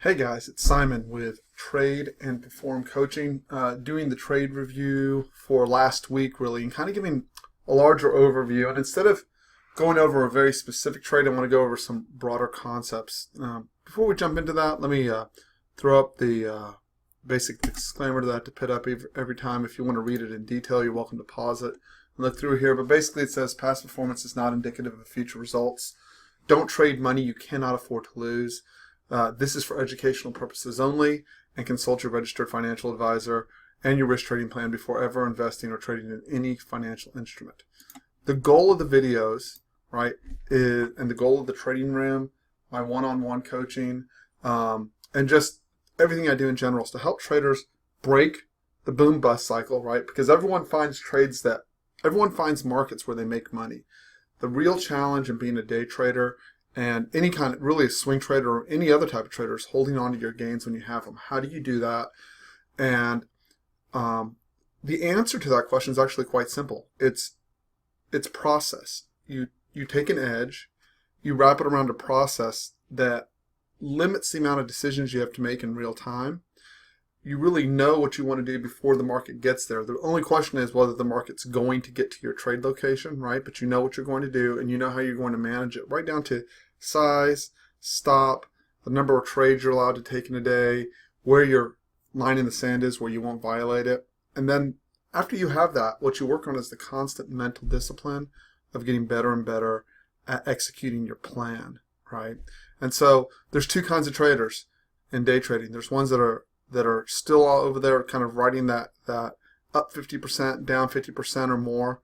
Hey guys, it's Simon with Trade and Perform Coaching, doing the trade review for last week really and kind of giving a larger overview. And instead of going over a very specific trade, I want to go over some broader concepts. Before we jump into that, let me throw up the basic disclaimer that I have to put up every time. If you want to read it in detail, you're welcome to pause it and look through here. But basically it says past performance is not indicative of future results. Don't trade money you cannot afford to lose. This is for educational purposes only, and consult your registered financial advisor and your risk trading plan before ever investing or trading in any financial instrument. The goal of the videos, right, and the goal of the trading room, my one-on-one coaching, and just everything I do in general is to help traders break the boom-bust cycle, right? Because everyone finds markets where they make money. The real challenge in being a day trader and any kind of really a swing trader or any other type of trader is holding on to your gains when you have them. How do you do that? And the answer to that question is actually quite simple. It's process. You take an edge, you wrap it around a process that limits the amount of decisions you have to make in real time. You really know what you want to do before the market gets there. The only question is whether the market's going to get to your trade location, right? But you know what you're going to do and you know how you're going to manage it, right down to size, stop, the number of trades you're allowed to take in a day, where your line in the sand is, where you won't violate it. And then after you have that, what you work on is the constant mental discipline of getting better and better at executing your plan, right? And so there's two kinds of traders in day trading. There's ones that are still all over there kind of riding that up 50%, down 50% or more,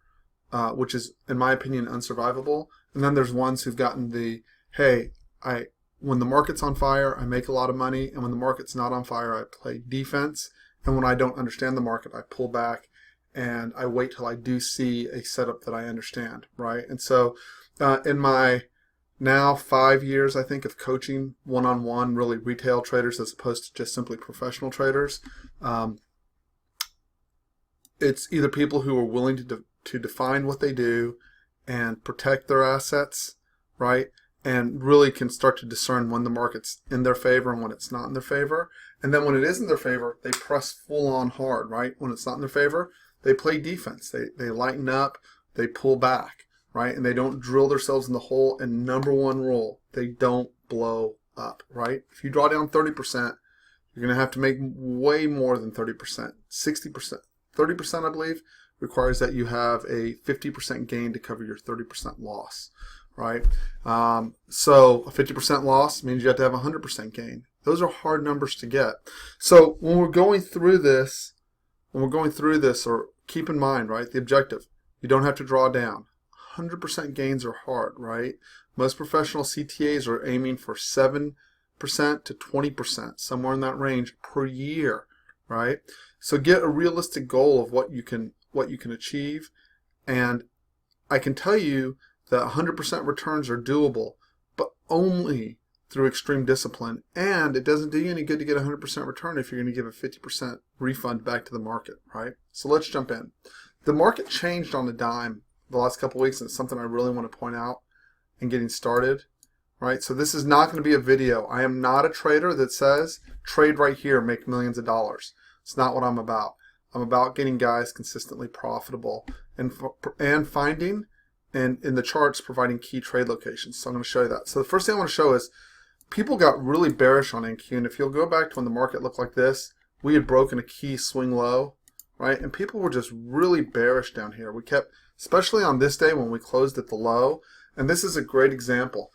which is, in my opinion, unsurvivable. And then there's ones who've gotten the, hey, when the market's on fire, I make a lot of money, and when the market's not on fire, I play defense, and when I don't understand the market, I pull back, and I wait till I do see a setup that I understand, right? And so in my now 5 years, I think, of coaching one-on-one, really retail traders as opposed to just simply professional traders, it's either people who are willing to define what they do and protect their assets, right? And really can start to discern when the market's in their favor and when it's not in their favor. And then when it is in their favor, they press full on hard, right? When it's not in their favor, they play defense. They lighten up, they pull back, right? And they don't drill themselves in the hole. And number one rule, they don't blow up, right? If you draw down 30%, you're going to have to make way more than 30%, 60%. 30%, I believe, requires that you have a 50% gain to cover your 30% loss, right? So a 50% loss means you have to have a 100% gain. Those are hard numbers to get. So when we're going through this, or keep in mind, right, the objective, you don't have to draw down. 100% gains are hard, right? Most professional CTAs are aiming for 7% to 20%, somewhere in that range per year, right? So get a realistic goal of what you can achieve, and I can tell you that 100% returns are doable, but only through extreme discipline. And it doesn't do you any good to get a 100% return if you're going to give a 50% refund back to the market, right? So let's jump in. The market changed on a dime the last couple of weeks, and it's something I really want to point out in getting started, right? So this is not going to be a video. I am not a trader that says trade right here, make millions of dollars. It's not what I'm about. I'm about getting guys consistently profitable and finding and in the charts providing key trade locations. So I'm going to show you that. So the first thing I want to show is people got really bearish on NQ, and if you'll go back to when the market looked like this, we had broken a key swing low, right? And people were just really bearish down here. We kept, especially on this day when we closed at the low, and this is a great example.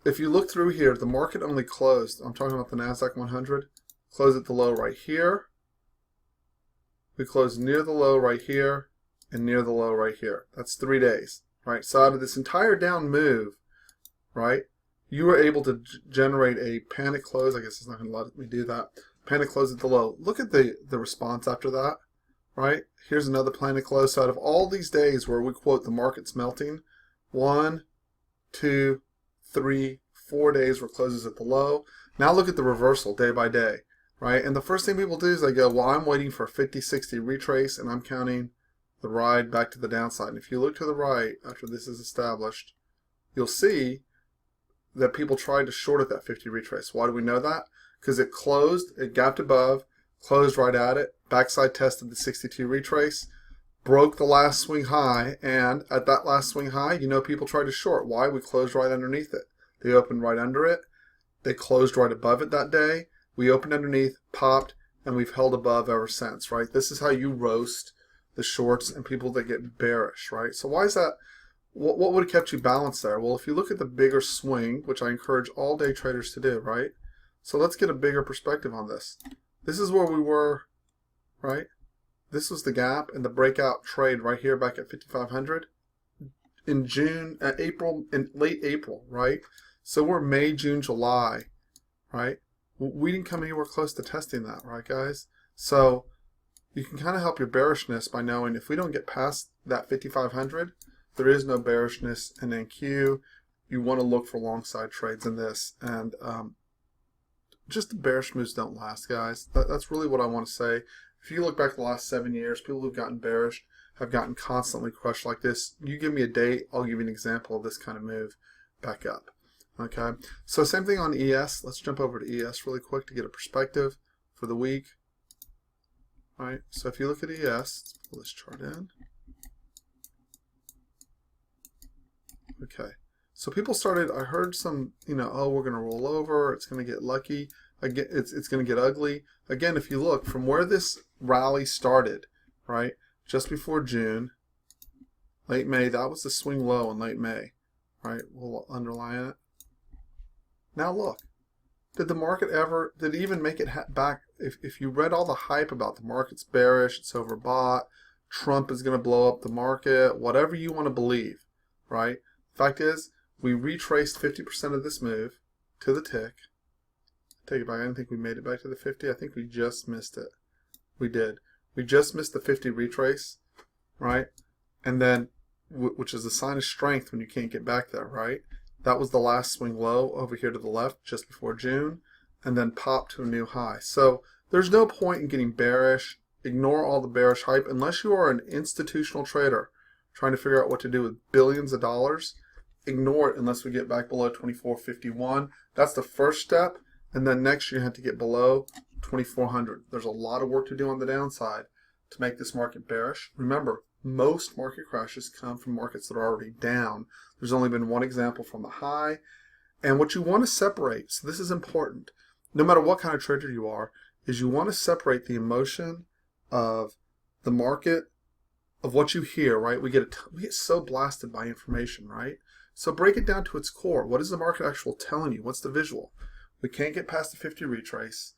If you look through here, the market only closed, I'm talking about the NASDAQ 100, closed at the low right here. We closed near the low right here and near the low right here. That's 3 days, right? So out of this entire down move, right, you were able to generate a panic close. I guess it's not going to let me do that. Panic close at the low. Look at the response after that, right? Here's another panic close. So out of all these days where we quote the market's melting, 1, 2, 3, 4 days where it closes at the low. Now look at the reversal day by day. Right, and the first thing people do is they go, well, I'm waiting for a 50-60 retrace, and I'm counting the ride back to the downside. And if you look to the right after this is established, you'll see that people tried to short at that 50 retrace. Why do we know that? Because it closed, it gapped above, closed right at it, backside tested the 62 retrace, broke the last swing high, and at that last swing high, you know, people tried to short. Why? We closed right underneath it. They opened right under it. They closed right above it that day. We opened underneath, popped, and we've held above ever since, right? This is how you roast the shorts and people that get bearish, right? So why is that? What would have kept you balanced there? Well, if you look at the bigger swing, which I encourage all day traders to do, right? So let's get a bigger perspective on this. This is where we were, right? This was the gap and the breakout trade right here back at 5,500 in June, April, in late April, right? So we're May, June, July, right? We didn't come anywhere close to testing that, right, guys? So you can kind of help your bearishness by knowing if we don't get past that 5,500, there is no bearishness in NQ. You want to look for long side trades in this, and just the bearish moves don't last, guys. That's really what I want to say. If you look back the last 7 years, people who've gotten bearish have gotten constantly crushed like this. You give me a date, I'll give you an example of this kind of move back up. Okay, so same thing on ES. Let's jump over to ES really quick to get a perspective for the week. All right, so if you look at ES, let's pull this chart in. Okay, so people started, I heard some, you know, oh, we're going to roll over, it's going to get lucky, again, it's going to get ugly. Again, if you look from where this rally started, right, just before June, late May, that was the swing low in late May, right? We'll underline it. Now look, did the market ever, did it even make it back? If you read all the hype about the market's bearish, it's overbought, Trump is going to blow up the market, whatever you want to believe, right? Fact is, we retraced 50% of this move to the tick. Take it back. I didn't think we made it back to the 50. I think we just missed it. We did. We just missed the 50 retrace, right? And then, which is a sign of strength when you can't get back there, right? That was the last swing low over here to the left just before June, and then popped to a new high. So there's no point in getting bearish. Ignore all the bearish hype unless you are an institutional trader trying to figure out what to do with billions of dollars. Ignore it unless we get back below 2451. That's the first step, and then next you have to get below 2400. There's a lot of work to do on the downside to make this market bearish. Remember, most market crashes come from markets that are already down. There's only been one example from the high. And what you want to separate, so this is important, no matter what kind of trader you are, is you want to separate the emotion of the market, of what you hear, right? We get so blasted by information, right? So break it down to its core. What is the market actually telling you? What's the visual? We can't get past the 50 retrace.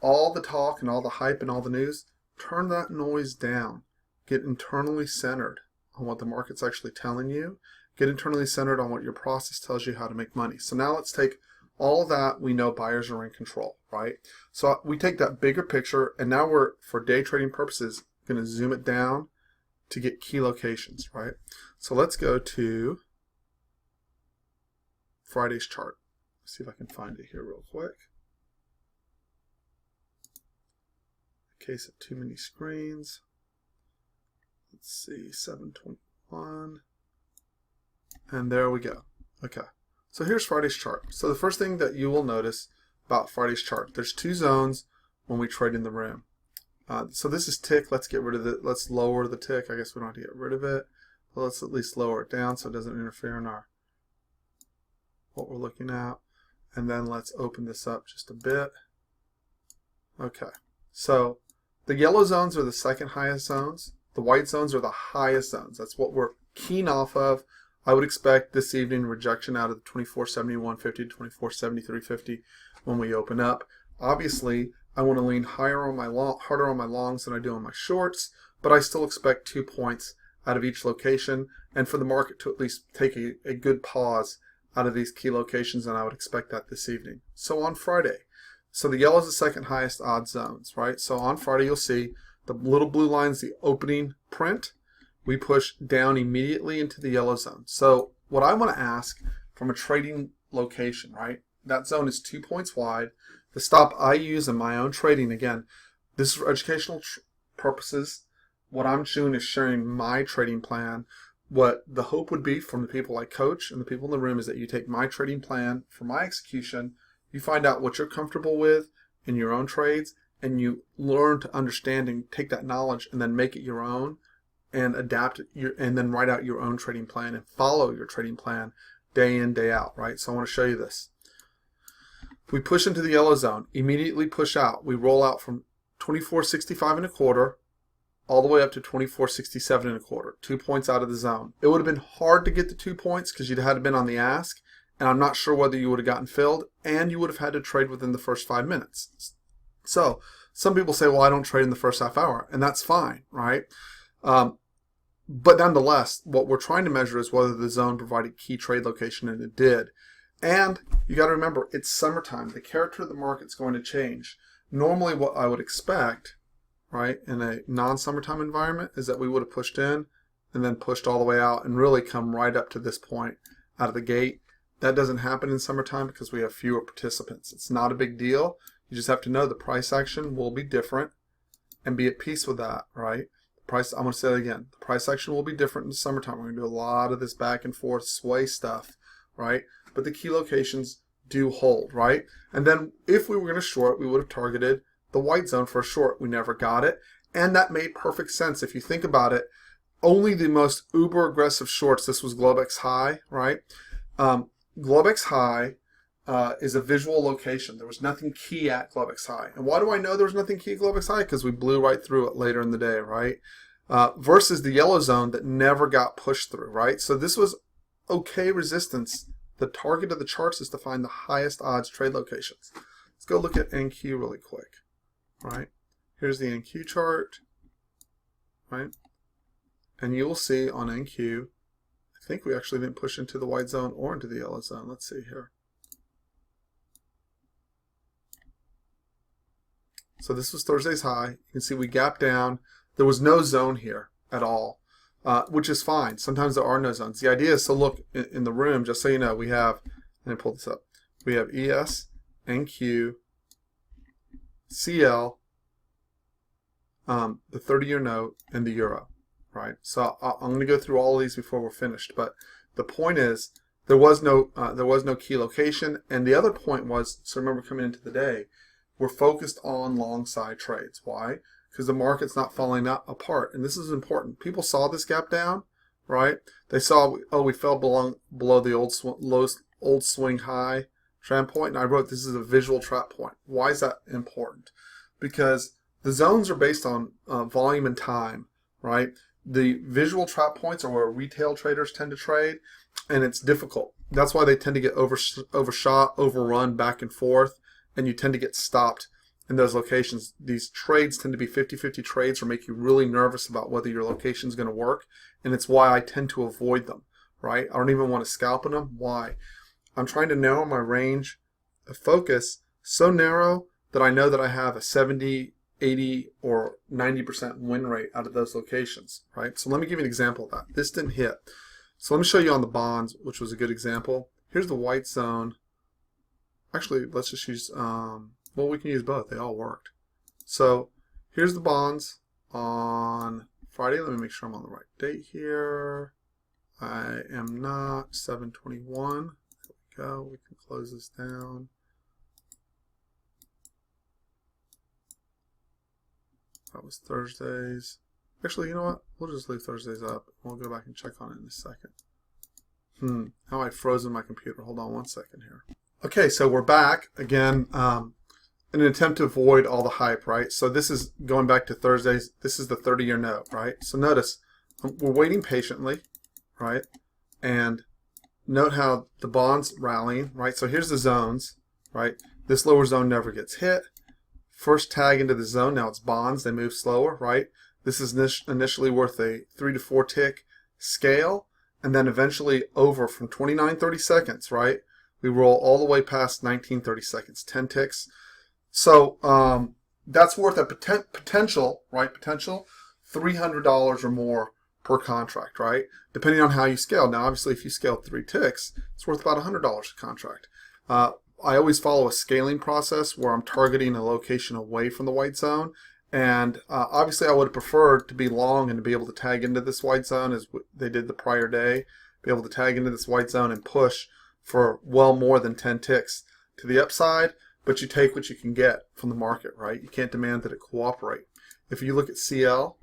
All the talk and all the hype and all the news, turn that noise down. Get internally centered on what the market's actually telling you. Get internally centered on what your process tells you how to make money. So now let's take all of that. We know buyers are in control, right? So we take that bigger picture, and now we're, for day trading purposes, going to zoom it down to get key locations, right? So let's go to Friday's chart. Let's see if I can find it here real quick. In case of too many screens. Let's see, 721. And there we go. Okay. So here's Friday's chart. So the first thing that you will notice about Friday's chart, there's two zones when we trade in the room. So this is tick. Let's get rid of it. Let's lower the tick. I guess we don't have to get rid of it. But let's at least lower it down so it doesn't interfere in our what we're looking at. And then let's open this up just a bit. Okay. So the yellow zones are the second highest zones. The white zones are the highest zones. That's what we're keen off of. I would expect this evening rejection out of the 2471.50 to 2473.50 when we open up. Obviously, I want to lean harder on my longs than I do on my shorts, but I still expect 2 points out of each location, and for the market to at least take a good pause out of these key locations, and I would expect that this evening. So on Friday, so the yellow is the second highest odd zones, right? So on Friday, you'll see the little blue line's the opening print. We push down immediately into the yellow zone. So what I want to ask from a trading location, right? That zone is 2 points wide. The stop I use in my own trading, again, this is for educational purposes. What I'm doing is sharing my trading plan. what the hope would be from the people like Coach and the people in the room is that you take my trading plan for my execution, you find out what you're comfortable with in your own trades, and you learn to understand and take that knowledge and then make it your own and adapt it and then write out your own trading plan and follow your trading plan day in, day out, right? So I want to show you this. We push into the yellow zone, immediately push out. We roll out from 24.65 and a quarter all the way up to 24.67 and a quarter, 2 points out of the zone. It would have been hard to get the 2 points because you'd had been on the ask, and I'm not sure whether you would have gotten filled, and you would have had to trade within the first 5 minutes. So some people say, well, I don't trade in the first half hour, and that's fine, right? But nonetheless, what we're trying to measure is whether the zone provided key trade location, and it did. And you got to remember, it's summertime. The character of the market's going to change. Normally what I would expect, right, in a non-summertime environment is that we would have pushed in and then pushed all the way out and really come right up to this point out of the gate. That doesn't happen in summertime because we have fewer participants. It's not a big deal. You just have to know the price action will be different and be at peace with that, right? I'm going to say it again. The price action will be different in the summertime. We're going to do a lot of this back and forth sway stuff, right? But the key locations do hold, right? And then if we were going to short, we would have targeted the white zone for a short. We never got it. And that made perfect sense. If you think about it, only the most uber aggressive shorts, this was Globex high, right? Globex high is a visual location. There was nothing key at Globex high. And why do I know there was nothing key at Globex high? Because we blew right through it later in the day, right? Versus the yellow zone that never got pushed through, right? So this was okay resistance. The target of the charts is to find the highest odds trade locations. Let's go look at NQ really quick, right? Here's the NQ chart, right? And you will see on NQ, I think we actually didn't push into the white zone or into the yellow zone. Let's see here. So this was Thursday's high. You can see we gapped down. There was no zone here at all, which is fine. Sometimes there are no zones. The idea is to look in the room, just so you know, we have, let me pull this up. We have ES, NQ, CL, the 30-year note, and the euro, right? So I'm going to go through all of these before we're finished. But the point is, there was no key location. And the other point was, so remember coming into the day, we're focused on long side trades. Why? Because the market's not falling apart. And this is important. People saw this gap down, right? They saw, oh, we fell below the old swing high trend point. And I wrote this is a visual trap point. Why is that important? Because the zones are based on volume and time, right? The visual trap points are where retail traders tend to trade, and it's difficult. That's why they tend to get overshot, overrun, back and forth, and you tend to get stopped in those locations. These trades tend to be 50-50 trades or make you really nervous about whether your location is going to work, and it's why I tend to avoid them, right? I don't even want to scalp in them. Why? I'm trying to narrow my range of focus so narrow that I know that I have a 70, 80, or 90% win rate out of those locations, right? So let me give you an example of that. This didn't hit. So let me show you on the bonds, which was a good example. Here's the white zone. Actually, let's just use, well, we can use both. They all worked. So here's the bonds on Friday. Let me make sure I'm on the right date here. I am not. 7/21. There we go. We can close this down. That was Thursdays. Actually, you know what? We'll just leave Thursdays up. We'll go back and check on it in a second. How I frozen my computer. Hold on one second here. Okay, so we're back again in an attempt to avoid all the hype, right? So this is going back to Thursdays. This is the 30-year note, right? So notice we're waiting patiently, right? And note how the bond's rallying, right? So here's the zones, right? This lower zone never gets hit. First tag into the zone, now it's bonds, they move slower, right? This is initially worth a 3 to 4 tick scale, and then eventually over from 29.30 seconds, right? We roll all the way past 19.30 seconds, 10 ticks. So that's worth a potential, right? Potential $300 or more per contract, right? Depending on how you scale. Now, obviously, if you scale 3 ticks, it's worth about $100 a contract. I always follow a scaling process where I'm targeting a location away from the white zone, And obviously I would have preferred to be long and to be able to tag into this white zone as they did the prior day, be able to tag into this white zone and push for well more than 10 ticks to the upside, but you take what you can get from the market, right? You can't demand that it cooperate. If you look at CL,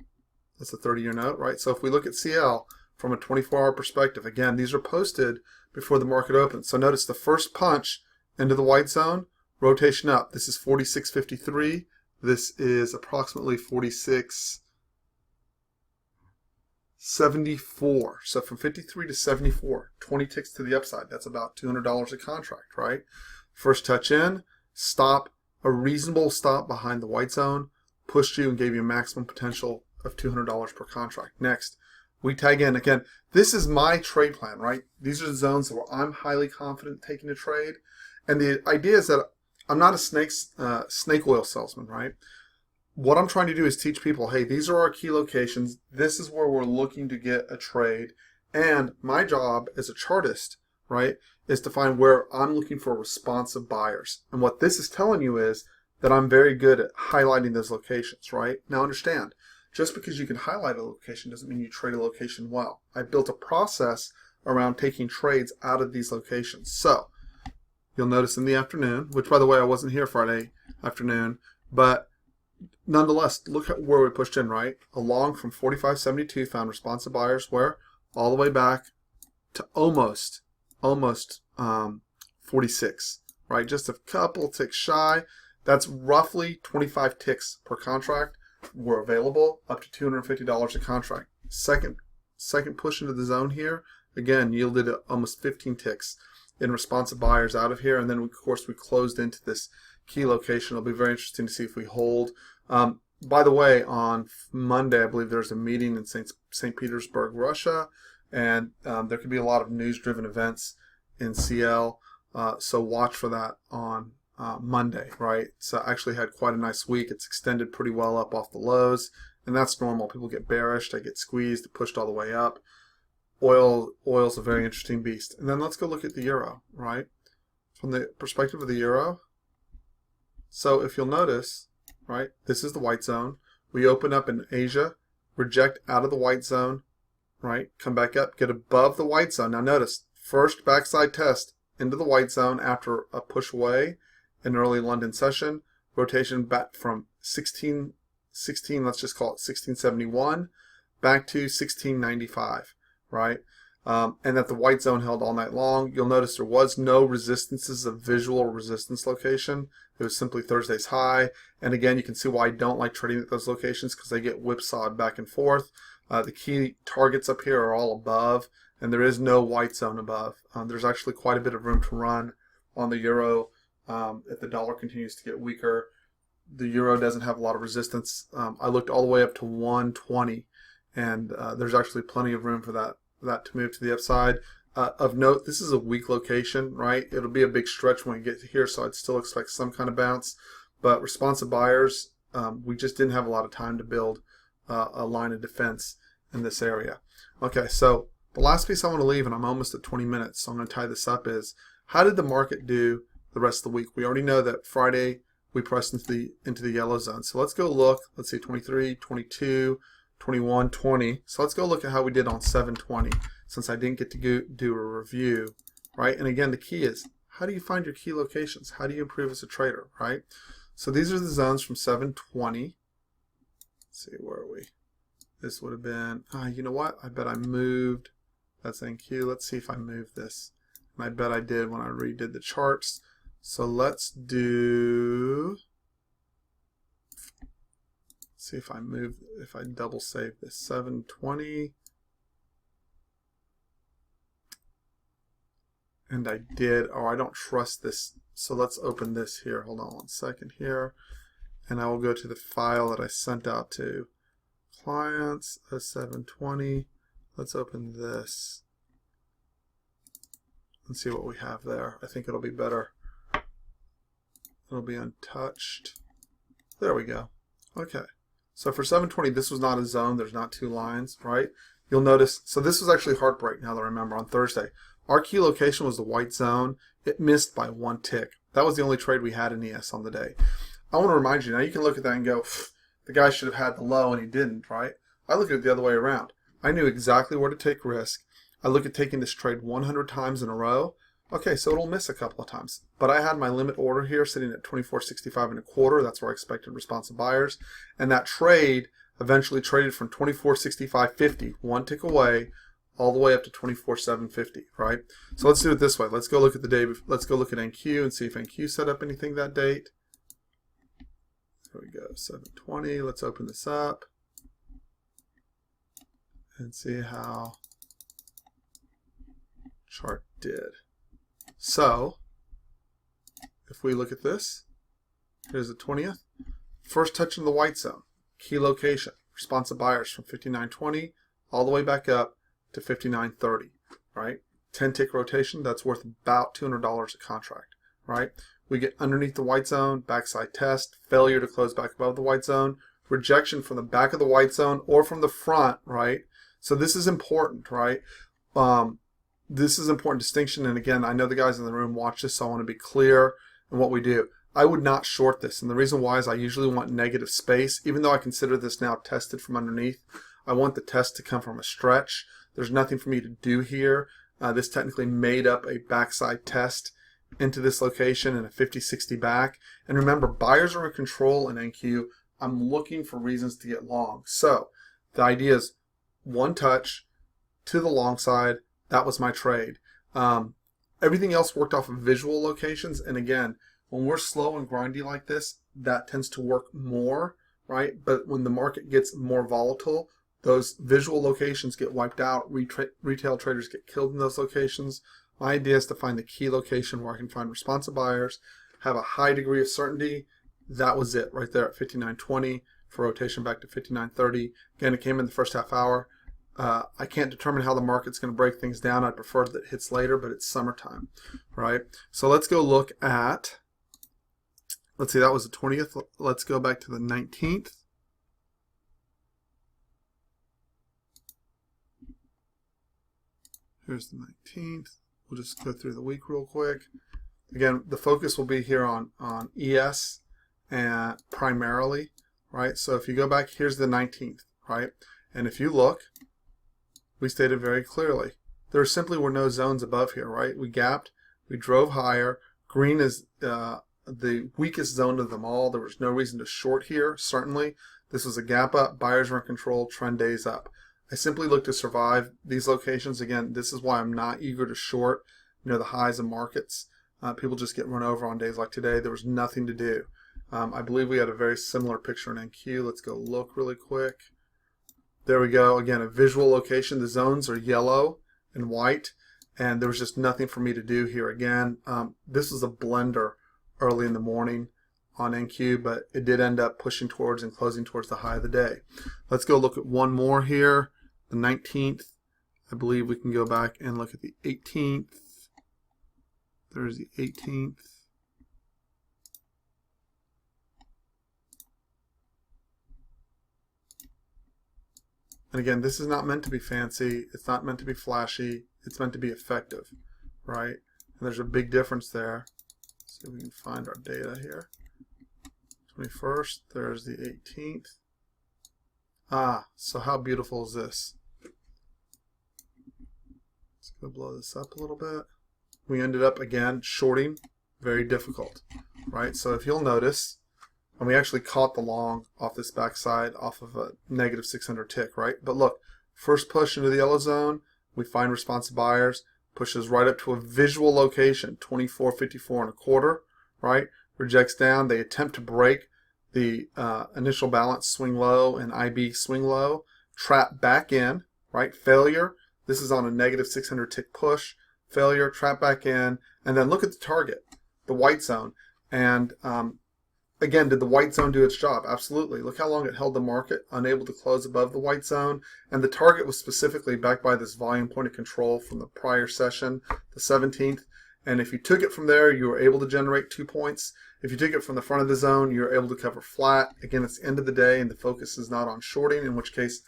that's a 30-year note, right? So if we look at CL from a 24-hour perspective, again, these are posted before the market opens. So notice the first punch into the white zone, rotation up. This is 46.53. This is approximately 46.74. So from 53 to 74, 20 ticks to the upside. That's about $200 a contract, right? First touch in, stop, a reasonable stop behind the white zone, pushed you and gave you a maximum potential of $200 per contract. Next, we tag in. Again, this is my trade plan, right? These are the zones where I'm highly confident taking a trade. And the idea is that I'm not a snake oil salesman, right? What I'm trying to do is teach people, hey, these are our key locations. This is where we're looking to get a trade. And my job as a chartist, right, is to find where I'm looking for responsive buyers. And what this is telling you is that I'm very good at highlighting those locations, right? Now understand, just because you can highlight a location doesn't mean you trade a location well. I built a process around taking trades out of these locations. So you'll notice in the afternoon, which by the way, I wasn't here Friday afternoon, but nonetheless, look at where we pushed in, right? Along from 45.72, found responsive buyers where? All the way back to almost 46, right? Just a couple ticks shy. That's roughly 25 ticks per contract were available, up to $250 a contract. Second push into the zone here, again, yielded almost 15 ticks in responsive buyers out of here. And then, of course, we closed into this key location. It'll be very interesting to see if we hold. By the way, on Monday, I believe there's a meeting in St. Petersburg, Russia, and there could be a lot of news-driven events in CL. So watch for that on Monday, right? So actually had quite a nice week. It's extended pretty well up off the lows, and that's normal. People get bearish, they get squeezed, pushed all the way up. Oil's a very interesting beast. And then let's go look at the euro, right? From the perspective of the euro. So if you'll notice, right, this is the white zone. We open up in Asia, reject out of the white zone, right? Come back up, get above the white zone. Now notice, first backside test into the white zone after a push away in early London session. Rotation back from 16, let's just call it 1671, back to 1695, right? And that the white zone held all night long. You'll notice there was no resistances of visual resistance location. It was simply Thursday's high. And again, you can see why I don't like trading at those locations, because they get whipsawed back and forth. The key targets up here are all above, and there is no white zone above. There's actually quite a bit of room to run on the euro. If the dollar continues to get weaker, the euro doesn't have a lot of resistance. I looked all the way up to 120, and there's actually plenty of room for that to move to the upside. Of note, this is a weak location, right? It'll be a big stretch when we get to here, so I'd still expect some kind of bounce. But responsive buyers, we just didn't have a lot of time to build a line of defense in this area. Okay, so the last piece I want to leave, and I'm almost at 20 minutes, so I'm going to tie this up, is how did the market do the rest of the week? We already know that Friday we pressed into the yellow zone. So let's go look. Let's see, 23, 22, 21, 20. So let's go look at how we did on 720, since I didn't get to do a review, right? And again, the key is, how do you find your key locations? How do you improve as a trader, right? So these are the zones from 720. Let's see, where are we? This would have been, you know what? I bet I moved. That's NQ. Let's see if I moved this. And I bet I did when I redid the charts. So let's see if I double save this. 720. And I did. Oh, I don't trust this. So let's open this here. Hold on one second here. And I will go to the file that I sent out to clients, 720. Let's open this and see what we have there. I think it'll be better. It'll be untouched. There we go. Okay. So for 720, this was not a zone. There's not two lines, right? You'll notice, so this was actually heartbreak, now that I remember, on Thursday. Our key location was the white zone. It missed by 1 tick. That was the only trade we had in ES on the day. I want to remind you, now you can look at that and go, the guy should have had the low and he didn't, right? I look at it the other way around. I knew exactly where to take risk. I look at taking this trade 100 times in a row. Okay, so it'll miss a couple of times. But I had my limit order here sitting at 24.65 1/4. That's where I expected responsive buyers. And that trade eventually traded from 24.65.50, one tick away, all the way up to 24.750, right? So let's do it this way. Let's go look at the day. Let's go look at NQ and see if NQ set up anything that date. There we go, 7:20. Let's open this up and see how chart did. So if we look at this, here's the 20th. First touching the white zone, key location, responsive buyers from 59.20 all the way back up to 59.30, right? 10 tick rotation, that's worth about $200 a contract, right? We get underneath the white zone, backside test, failure to close back above the white zone, rejection from the back of the white zone or from the front, right? So this is important, right? This is an important distinction. And again, I know the guys in the room watch this, so I want to be clear in what we do. I would not short this. And the reason why is I usually want negative space. Even though I consider this now tested from underneath, I want the test to come from a stretch. There's nothing for me to do here. This technically made up a backside test into this location and a 50-60 back. And remember, buyers are in control in NQ. I'm looking for reasons to get long. So the idea is one touch to the long side. That was my trade. Everything else worked off of visual locations. And again, when we're slow and grindy like this, that tends to work more, right? But when the market gets more volatile, those visual locations get wiped out. Retail traders get killed in those locations. My idea is to find the key location where I can find responsive buyers, have a high degree of certainty. That was it right there at 59.20 for rotation back to 59.30. Again, it came in the first half hour. I can't determine how the market's going to break things down. I'd prefer that it hits later, but it's summertime, right? So let's go look at, let's see, that was the 20th. Let's go back to the 19th. Here's the 19th. We'll just go through the week real quick. Again, the focus will be here on ES and primarily, right? So if you go back, here's the 19th, right? And if you look, we stated very clearly, there simply were no zones above here, right? We gapped, we drove higher. Green is the weakest zone of them all. There was no reason to short here, certainly. This was a gap up, buyers were in control, trend days up. I simply look to survive these locations. Again, this is why I'm not eager to short, the highs of markets. People just get run over on days like today. There was nothing to do. I believe we had a very similar picture in NQ. Let's go look really quick. There we go. Again, a visual location. The zones are yellow and white, and there was just nothing for me to do here. Again, this was a blender early in the morning on NQ, but it did end up pushing towards and closing towards the high of the day. Let's go look at one more here. The 19th. I believe we can go back and look at the 18th. There's the 18th. And again, this is not meant to be fancy. It's not meant to be flashy. It's meant to be effective, right? And there's a big difference there. Let's see if we can find our data here. 21st, there's the 18th. So how beautiful is this? Let's go blow this up a little bit. We ended up, again, shorting. Very difficult, right? So if you'll notice, and we actually caught the long off this backside off of a negative 600 tick, right? But look, first push into the yellow zone, we find responsive buyers, pushes right up to a visual location, 24.54 1/4, right? Rejects down. They attempt to break the initial balance swing low and IB swing low, trap back in, right? Failure. This is on a negative 600 tick push. Failure, trap back in, and then look at the target, the white zone. And again, did the white zone do its job? Absolutely. Look how long it held the market, unable to close above the white zone. And the target was specifically backed by this volume point of control from the prior session, the 17th. And if you took it from there, you were able to generate 2 points. If you took it from the front of the zone, you're able to cover flat. Again, it's the end of the day, and the focus is not on shorting, in which case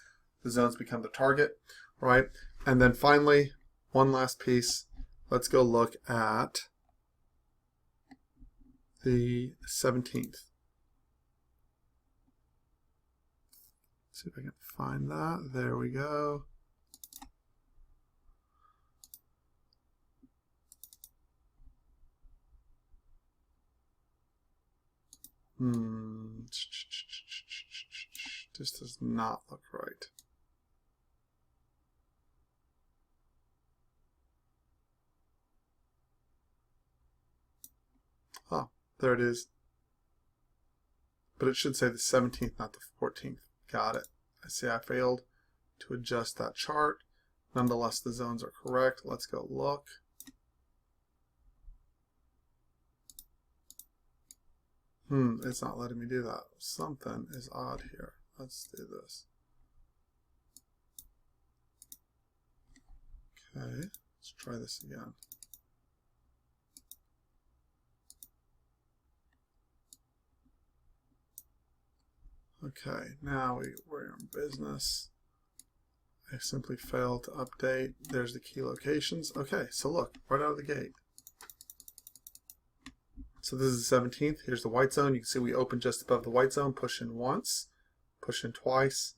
the zones become the target, right? And then finally, one last piece. Let's go look at the 17th. See if I can find that. There we go. This does not look right. Oh, there it is. But it should say the 17th, not the 14th. Got it. I see I failed to adjust that chart. Nonetheless, the zones are correct. Let's go look. It's not letting me do that. Something is odd here. Let's do this. Okay, let's try this again. Okay, now we're in business. I simply failed to update. There's the key locations. Okay, so look, right out of the gate. So this is the 17th. Here's the white zone. You can see we open just above the white zone, push in once, push in twice.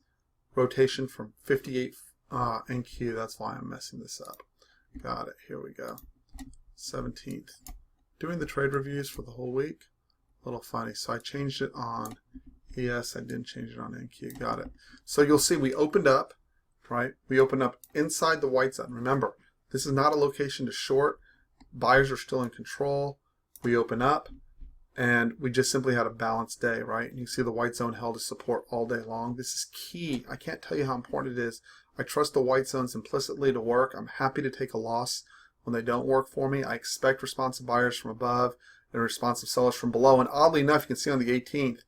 Rotation from 58 NQ. That's why I'm messing this up. Got it. Here we go. 17th. Doing the trade reviews for the whole week. A little funny. So I changed it on ES. I didn't change it on NQ. Got it. So you'll see we opened up, right? We opened up inside the white zone. Remember, this is not a location to short. Buyers are still in control. We open up and we just simply had a balanced day, right? And you see the white zone held as support all day long. This is key. I can't tell you how important it is. I trust the white zones implicitly to work. I'm happy to take a loss when they don't work for me. I expect responsive buyers from above and responsive sellers from below. And oddly enough, you can see on the 18th,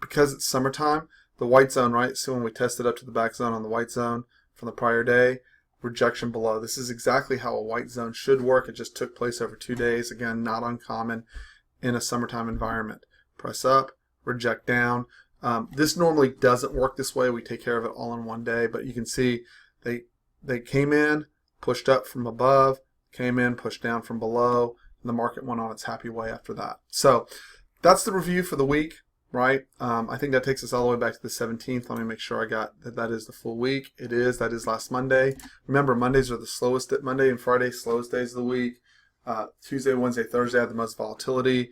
because it's summertime, the white zone, right? So when we tested up to the back zone on the white zone from the prior day, rejection below. This is exactly how a white zone should work. It just took place over 2 days. Again, not uncommon in a summertime environment. Press up, reject down. This normally doesn't work this way. We take care of it all in one day, but you can see they came in, pushed up from above, came in, pushed down from below, and the market went on its happy way after that. So that's the review for the week. Right? I think that takes us all the way back to the 17th. Let me make sure I got that is the full week. It is. That is last Monday. Remember, Mondays are the slowest. Monday and Friday, slowest days of the week. Tuesday, Wednesday, Thursday have the most volatility.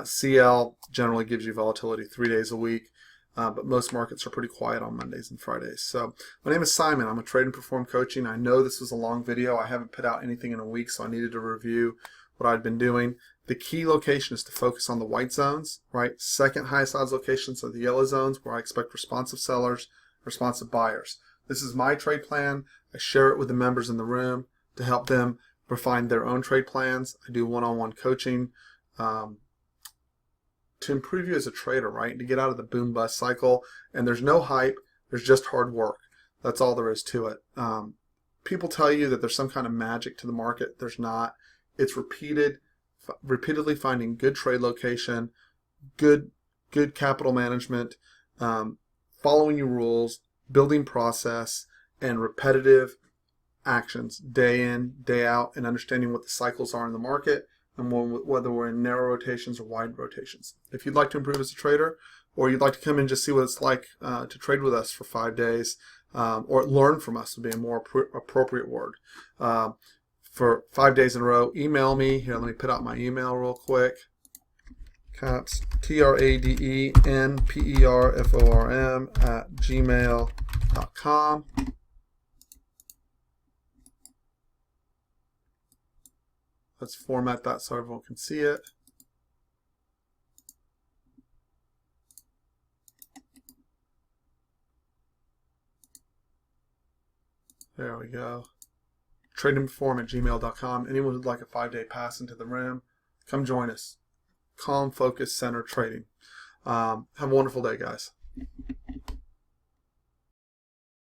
CL generally gives you volatility 3 days a week, but most markets are pretty quiet on Mondays and Fridays. So my name is Simon. I'm a Trade and Perform Coaching. I know this was a long video. I haven't put out anything in a week, so I needed to review what I'd been doing. The key location is to focus on the white zones, right? Second highest odds locations are the yellow zones, where I expect responsive sellers, responsive buyers. This is my trade plan. I share it with the members in the room to help them refine their own trade plans. I do one-on-one coaching to improve you as a trader, right? To get out of the boom-bust cycle. And there's no hype. There's just hard work. That's all there is to it. People tell you that there's some kind of magic to the market. There's not. It's repeatedly finding good trade location, good capital management, following your rules, building process, and repetitive actions day in, day out, and understanding what the cycles are in the market and whether we're in narrow rotations or wide rotations. If you'd like to improve as a trader, or you'd like to come in and just see what it's like to trade with us for 5 days, or learn from us would be a more appropriate word. For 5 days in a row, email me. Here, let me put out my email real quick. Caps, TRADENPERFORM @gmail.com. Let's format that so everyone can see it. There we go. TradeandPerform@gmail.com. Anyone who'd like a 5-day pass into the room, come join us. Calm, focus, center trading. Have a wonderful day, guys.